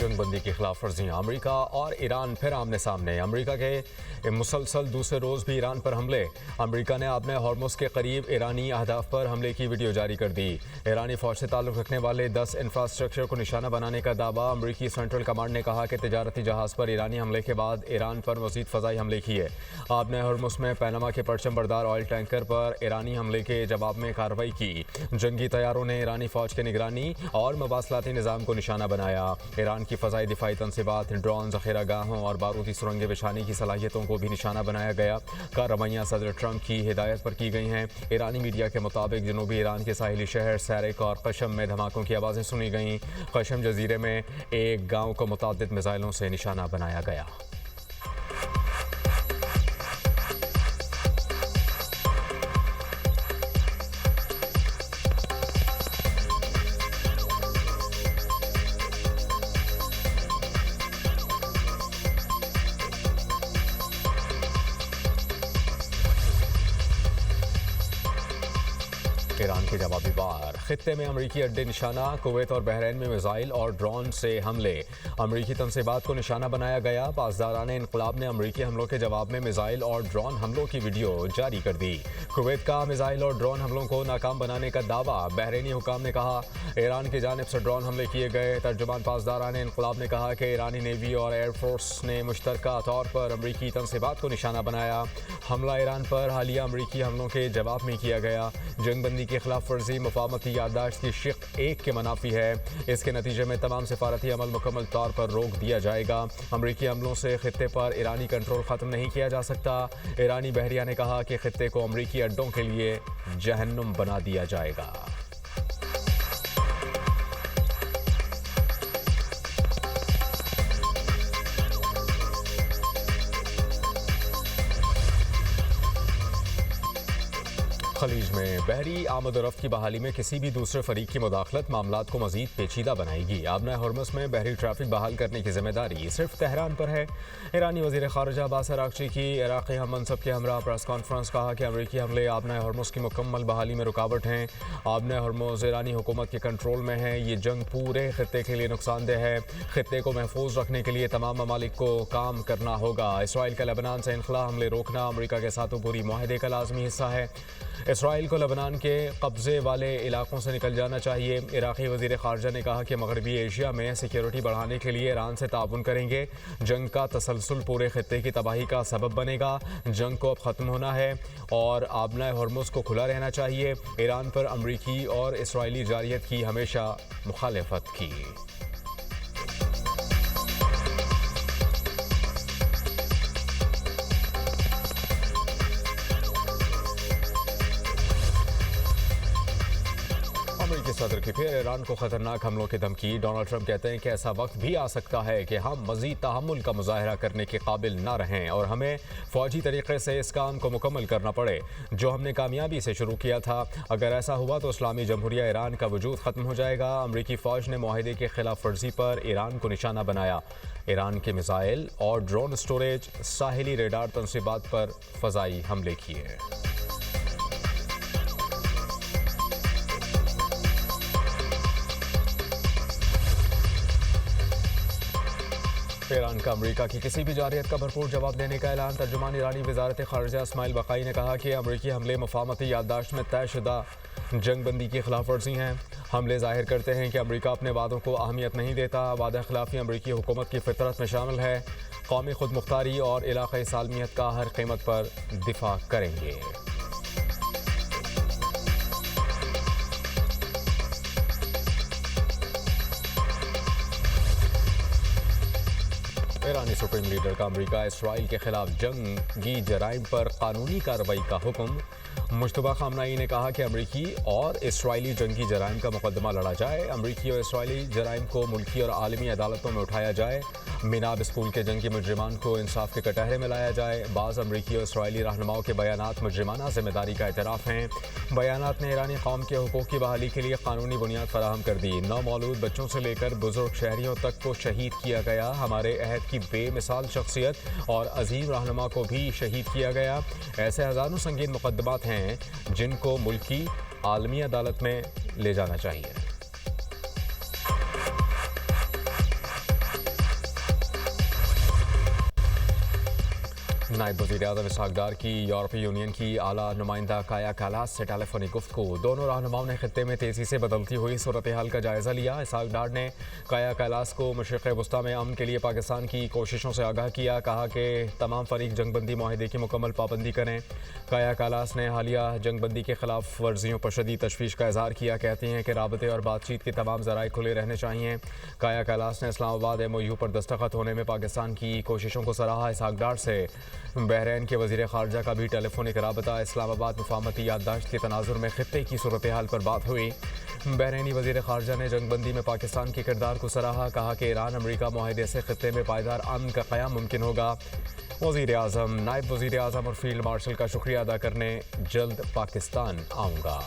जंग बंदी की खिलाफ वर्जियाँ। अमरीका और ईरान फिर आमने सामने। अमरीका के मुसलसल दूसरे रोज़ भी ईरान पर हमले। अमरीका ने अपने हॉर्मुज़ के करीब ईरानी अहदाफ पर हमले की वीडियो जारी कर दी। ईरानी फौज से ताल्लुक़ रखने वाले 10 इंफ्रास्ट्रक्चर को निशाना बनाने का दावा। अमरीकी सेंट्रल कमांड ने कहा कि तजारती जहाज़ पर ईरानी हमले के बाद ईरान पर मज़ीद फ़ज़ाई हमले किए। आपने हॉर्मुज़ में पैनामा के परचम बरदार ऑयल टैंकर पर ईरानी हमले के जवाब में कार्रवाई की। जंगी तैयारों ने ईरानी फ़ौज के निगरानी और मवासलाती निज़ाम को निशाना बनाया। ईरान की फ़ज़ाई दिफाई तनसीबात, ड्रोन, ज़ख़ीरा गाहों और बारूदी सुरंगें बिछाने की सलाहियतों को भी निशाना बनाया गया। कार्रवाइयाँ सदर ट्रंप की हिदायत पर की गई हैं। ईरानी मीडिया के मुताबिक जनूबी ईरान के साहिली शहर सैरिक और कशम में धमाकों की आवाज़ें सुनी गईं। कशम जजीरे में एक गाँव को मुतअद्दिद मिसाइलों से निशाना बनाया गया। ईरान के जवाबी वार। खित्ते में अमरीकी अड्डे निशाना। कुवैत और बहरीन में मिसाइल और ड्रोन से हमले। अमरीकी तनसीबात को निशाना बनाया गया। पासदारान इनकलाब ने अमरीकी हमलों के जवाब में मिसाइल और ड्रोन हमलों की वीडियो जारी कर दी। कुवैत का मिसाइल और ड्रोन हमलों को नाकाम बनाने का दावा। बहरीनी हुकाम ने कहा ईरान की जानिब से ड्रोन हमले किए गए। तर्जुमान पासदारान इनकलाब ने कहा कि ईरानी नेवी और एयरफोर्स ने मुश्तरका तौर पर अमरीकी तनसीबात को निशाना बनाया। हमला ईरान पर हालिया अमरीकी हमलों के जवाब में किया गया। जंग बंदी की खिलाफ वर्जी मुफाहमती याददाश्त की शिक एक के मनाफी है। इसके नतीजे में तमाम सिफारती अमल मुकम्मल तौर पर रोक दिया जाएगा। अमरीकी हमलों से खित्ते पर ईरानी कंट्रोल ख़त्म नहीं किया जा सकता। ईरानी बहरिया ने कहा कि खित्ते को अमरीकी अड्डों के लिए जहन्नुम बना दिया जाएगा। खलीज में बहरी आमद-ओ-रफ्त की बहाली में किसी भी दूसरे फरीक की मुदाखलत मामलात को मजीद पेचीदा बनाएगी। आबना हॉर्मुज़ में बहरी ट्रैफिक बहाल करने की जिम्मेदारी सिर्फ तेहरान पर है। ईरानी वज़ीर ख़ारिजा अब्बास अराग़ची की इराक़ी हम मनसब के हमरा प्रेस कॉन्फ्रेंस। कहा कि अमरीकी हमले आबना हॉर्मुज़ की मुकम्मल बहाली में रुकावट हैं। आबना हॉर्मुज़ ईरानी हुकूमत के कंट्रोल में है। ये जंग पूरे खित्ते के लिए नुकसानदेह है। खित्ते को महफूज रखने के लिए तमाम ममालिक को काम करना होगा। इसराइल का लेबनान से इनखला हमले रोकना अमरीका के साथ पूरी मुआहदे का लाजमी हिस्सा है। इसराइल को लेबनान के कब्ज़े वाले इलाकों से निकल जाना चाहिए। इराक़ी वज़ीर ख़ारिजा ने कहा कि मगरबी एशिया में सिक्योरिटी बढ़ाने के लिए ईरान से ताउन करेंगे। जंग का तसलसल पूरे खित्ते की तबाही का सबब बनेगा। जंग को अब ख़त्म होना है और आबना हॉर्मुज़ को खुला रहना चाहिए। ईरान पर अमरीकी और इसराइली जारियत की हमेशा मुखालिफत की। अमेरिकी सदर की फिर ईरान को खतरनाक हमलों की धमकी। डोनाल्ड ट्रंप कहते हैं कि ऐसा वक्त भी आ सकता है कि हम मज़ीद तहम्मुल का मुजाहरा करने के काबिल ना रहें और हमें फ़ौजी तरीक़े से इस काम को मुकम्मल करना पड़े जो हमने कामयाबी से शुरू किया था। अगर ऐसा हुआ तो इस्लामी जमहूरिया ईरान का वजूद ख़त्म हो जाएगा। अमरीकी फ़ौज ने मुआहदे की खिलाफ वर्जी पर ईरान को निशाना बनाया। ईरान के मिसाइल और ड्रोन स्टोरेज, साहिली रेडार तनसीबात पर फ़ज़ाई हमले किए। ईरान का अमरीका की किसी भी जारियत का भरपूर जवाब देने का ऐलान। तर्जुमान ईरानी वज़ारत ख़ारिजा इस्माइल बक़ाई ने कहा कि अमरीकी हमले मुफाहमती याददाश्त में तयशुदा जंग बंदी की खिलाफ वर्जी हैं। हमले ज़ाहिर करते हैं कि अमरीका अपने वादों को अहमियत नहीं देता। वादा खिलाफी अमरीकी हुकूमत की फितरत में शामिल है। कौमी खुद मुख्तारी और इलाक़ाई सालमियत का हर कीमत पर दिफा करेंगे। ईरानी सुप्रीम लीडर का अमरीका इसराइल के खिलाफ जंगी जराइम पर कानूनी कार्रवाई का हुक्म। मुश्तबा खामनाई ने कहा कि अमरीकी और इसराइली जंगी जराइम का मुकदमा लड़ा जाए। अमरीकी और इसराइली जराइम को मुल्की और आलमी अदालतों में उठाया जाए। मिनाब स्कूल के जंगी मुजरिमान को इंसाफ के कटहरे में लाया जाए। बाज़ अमरीकी और इसराइली रहनुमाओं के बयानात मुजरिमाना जिम्मेदारी का एतराफ़ हैं। बयानात ने ईरानी कौम के हुकूक़ की बहाली के लिए कानूनी बुनियाद फराहम कर दी। नौमौलूद बच्चों से लेकर बुजुर्ग शहरियों तक को शहीद किया गया। हमारे अहद की बेमिसाल शख्सियत और अजीम रहनुमा को भी शहीद किया गया। ऐसे हज़ारों संगीन मुकदमात हैं जिनको मुल्की आलमी अदालत में ले जाना चाहिए। नायब वज़ीर-ए-आज़म इसहाक डार की यूरोपीय यूनियन की आला नुमाइंदा काया कैलास से टेलीफोनिक गुफ्तगू। दोनों रहनुमाओं ने खित्ते में तेज़ी से बदलती हुई सूरत हाल का जायज़ा लिया। इसहाक डार ने काया कैलास को मशरिक़ वस्ता में अमन के लिए पाकिस्तान की कोशिशों से आगाह किया। कहा कि तमाम फरीक जंगबंदी माहिदे की मुकम्मल पाबंदी करें। काया कैलास ने हालिया जंगबंदी के खिलाफ वर्जियों पर शदीद तशवीश का इजहार किया। कहती हैं कि राबते और बातचीत के तमाम ज़राए खुले रहने चाहिए। काया कैलास ने इस्लामाबाद MOU पर दस्तखत होने में पाकिस्तान की कोशिशों को सराहा। इसहाक डार से बहरीन के वज़ीर ख़ारजा का भी टेलीफोनिक राबता। इस्लामाबाद मुफाहमती याददाश्त के तनाजुर में खित्ते की सूरत हाल पर बात हुई। बहरीनी वज़ीर ख़ारजा ने जंगबंदी में पाकिस्तान के किरदार को सराहा। कहा कि ईरान अमरीका माहिदे से खित्ते में पायदार अमन का क़याम मुमकिन होगा। वज़ीर-ए-आज़म, नायब वज़ीर-ए-आज़म और फील्ड मार्शल का शुक्रिया अदा करने जल्द पाकिस्तान आऊँगा।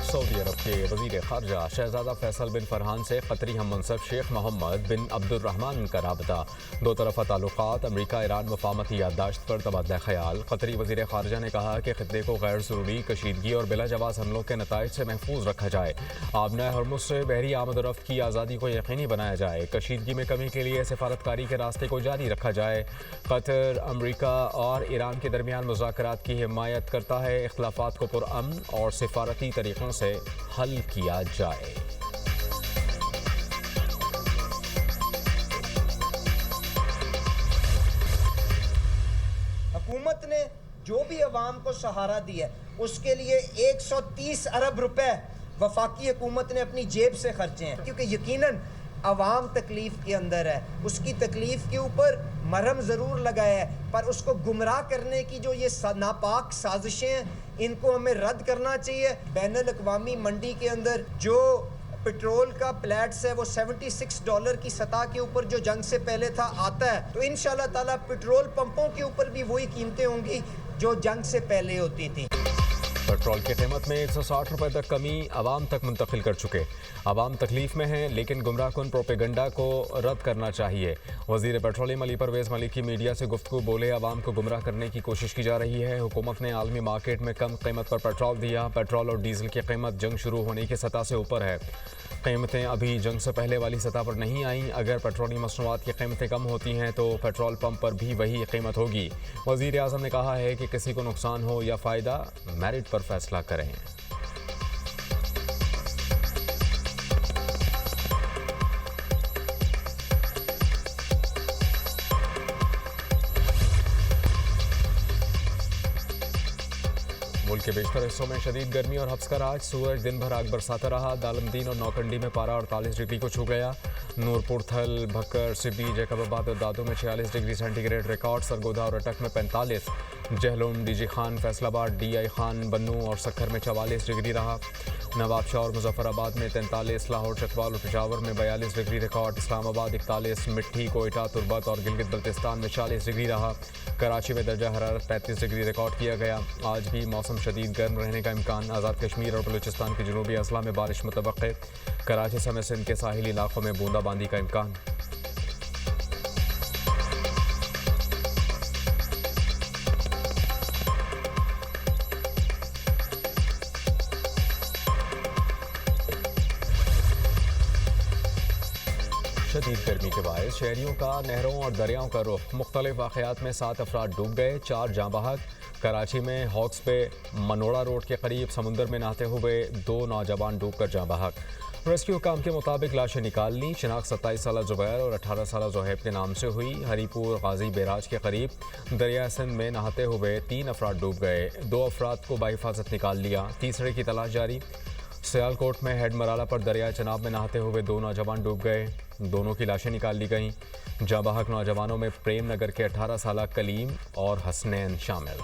सऊदी अरब के वज़ीर ख़ारजा शहज़ादा फैसल बिन फरहान से क़तरी हम मनसब शेख मोहम्मद बिन अब्दुर्रहमान का राबता। दो तरफ़ा ताल्लुक़ात, अमरीका ईरान मुफाहमती याददाश्त पर तबादला ख़याल। क़तरी वज़ीर ख़ारजा ने कहा कि ख़ित्ते को गैर ज़रूरी कशीदगी और बिलाजवाज़ हमलों के नताइज से महफूज रखा जाए। आबना हरमुज़ से बहरी आमद रफ्त की आज़ादी को यकीनी बनाया जाए। कशीदगी में कमी के लिए सफारतकारी के रास्ते को जारी रखा जाए। कतर अमरीका और ईरान के दरमियान मुज़ाकरात की हिमायत करता है। इख्तिलाफ़ात को पुरअमन और सिफारती तरीक़ों से हल किया जाए। हुकूमत ने जो भी अवाम को सहारा दिया उसके लिए 130 अरब रुपए वफाकी हुकूमत ने अपनी जेब से खर्चे हैं, क्योंकि यकीनन अवाम तकलीफ के अंदर है। उसकी तकलीफ के ऊपर मरहम ज़रूर लगाया है, पर उसको गुमराह करने की जो ये नापाक साजिशें हैं, इनको हमें रद्द करना चाहिए। बैनुल अक़वामी मंडी के अंदर जो पेट्रोल का प्लेट्स है वो $76 की सतह के ऊपर जो जंग से पहले था आता है, तो इंशाल्लाह ताला पेट्रोल पंपों के ऊपर भी वही कीमतें होंगी जो जंग से पहले होती थी। पेट्रोल की कीमत में 160 रुपए तक कमी आवाम तक मुंतकिल कर चुके। आवाम तकलीफ में है, लेकिन गुमराह कुन प्रोपेगंडा को रद्द करना चाहिए। वज़ीर पेट्रोलियम अली परवेज़ मलिक की मीडिया से गुफ्तगू। बोले, आवाम को गुमराह करने की कोशिश की जा रही है। हुकूमत ने आलमी मार्केट में कम कीमत पर पेट्रोल दिया। पेट्रोल और डीजल की कीमत जंग शुरू होने की सतह से ऊपर है। कीमतें अभी जंग से पहले वाली सतह पर नहीं आई। अगर पेट्रोलियम मसनूआत की कीमतें कम होती हैं तो पेट्रोल पंप पर भी वही कीमत होगी। वज़ीर-ए-आज़म ने कहा है कि किसी को नुकसान हो या फ़ायदा, मेरिट पर फैसला करें। मुल्क के बेशतर हिस्सों में शदीद गर्मी और हब्स का राज। सूरज दिन भर आग बरसाता रहा। दालमदीन और नौकंडी में पारा 48 डिग्री को छू गया। नूरपुर, थल, भक्कर, सिब्बी, जैकबाबाद और दादू में 46 डिग्री सेंटीग्रेड रिकॉर्ड। सरगोधा और अटक में 45, जहलुम, डीजी खान, फैसलाबाद, DI खान, बन्नू और सक्खर में 44 डिग्री रहा। नवाबशाह और मुजफ्फराबाद में 43, लाहौर, चकवाल और पेशावर में 42 डिग्री रिकॉर्ड। इस्लामाबाद 41, मिट्टी, कोयटा, तुर्बत और गिलगित बल्तिस्तान में 40 डिग्री रहा। कराची में दर्जा हरारत 35 डिग्री रिकॉर्ड किया गया। आज भी मौसम शदीद गर्म रहने का इम्कान। आज़ाद कश्मीर और बलूचिस्तान के जनूबी अजला में बारिश मुतवक्के। कराची समेत सिंध के साहिली इलाकों में बूंदाबांदी का इम्कान। शदीद गर्मी के बायस शहरियों का नहरों और दरियाओं का रुख। मुख्तलिफ वाक़यात में 7 अफराद डूब गए, 4 जाँ बहक। कराची में हॉक्स पे मनोड़ा रोड के करीब समुंदर में नहाते हुए 2 नौजवान डूब कर जाँ बहक। रेस्क्यू काम के मुताबिक लाशें निकाल ली। शनाख्त 27 साला जुबैर और 18 साला जोहेब के नाम से हुई। हरीपुर गाजी बैराज के करीब दरिया सिंध में नहाते हुए 3 अफराद डूब गए। 2 अफराद को बाहिफाजत निकाल लिया, तीसरे की तलाश जारी। सियालकोट में हेड मराला पर दरिया चनाब में नहाते हुए 2 नौजवान डूब गए। दोनों की लाशें निकाल ली गईं। जाँ बहक नौजवानों में प्रेम नगर के 18 साला कलीम और हसनैन शामिल।